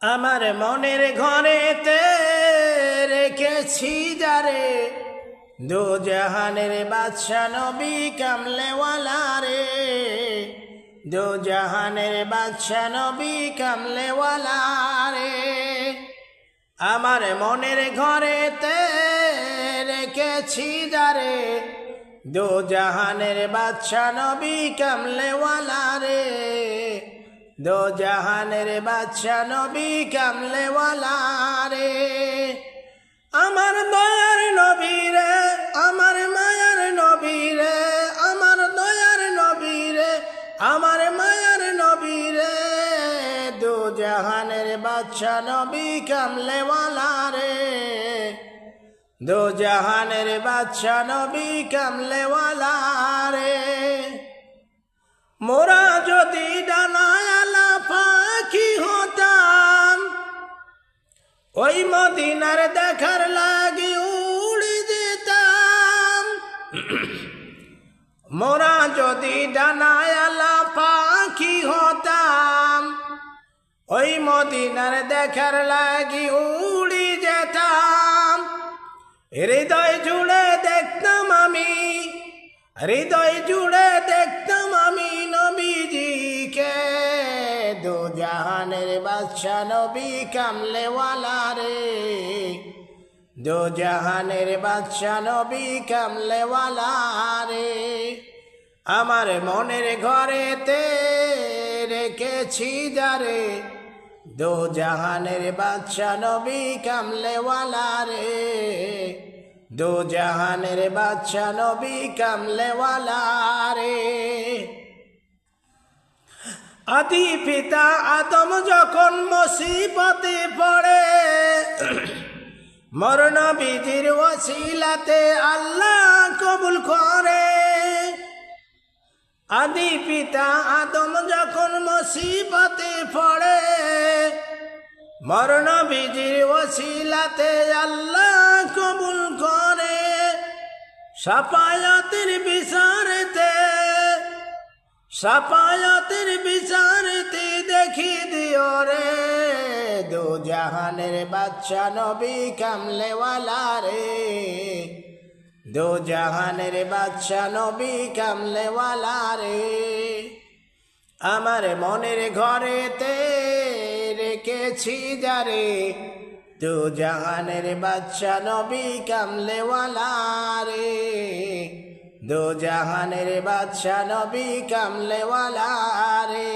আমার মনের ঘরেতে রেখেছি যারে, দো জাহানের বাদশা নবী কামলেওয়ালা রে, দো জাহানের বাদশা নবী কামলেওয়ালা রে। আমার মনের ঘরেতে রেখেছি যারে, দো জাহানের বাদশা নবী কামলেওয়ালা রে, দো জাহানের বাদশা নবী কামলেওয়ালা রে। আমার দয়ার নবী রে, আমার মায়ার নবী রে, আমার দয়ার নবী রে, আমার মায়ার নবী রে, দো জাহানের বাদশা নবী কামলেওয়ালা রে, দো জাহানের বাদশা নবী কামলেওয়ালা রে। মোরা যদি ডানায়ালা পাখি হতাম, ওই মদিনার দেখার লাগি উড়ে যেতাম। মোরা যদি ডানায়ালা পাখি হতাম, ওই মদিনার দেখার লাগি উড়ে যেতাম। হৃদয় জুড়ে দেখতাম আমি, হৃদয় জুড়ে দেখতাম আমি নবীজিকে, দো জাহানের বাদশা নবী কামলেওয়ালা রে, দো জাহানের বাদশা নবী কামলেওয়ালা রে। আমার মনের ঘরেতে রেখেছি যারে, দো জাহানের বাদশা নবী কামলেওয়ালা রে, দো জাহানের বাদশা নবী কামলেওয়ালা রে। আদি পিতা আদম যখন মুসিবতে পড়ে, মোর নবীজির ওসিলাতে আল্লাহ কবুল করে। আদি পিতা আদম যখন মুসিবতে পড়ে, মোর নবীজির ওসিলাতে আল্লাহ কবুল করে। সাফায়াতের বিচারেতে, সাফায়াতের বিচারেতে দেখি দিও রে, দো জাহানের বাদশা নবী কামলেওয়ালা রে, দো জাহানের বাদশা নবী কামলেওয়ালা রে। আমার মনের ঘরেতে রেখেছি যারে, দো জাহানের বাদশা নবী কামলেওয়ালা রে, দো জাহানের বাদশা নবী কামলেওয়ালা রে।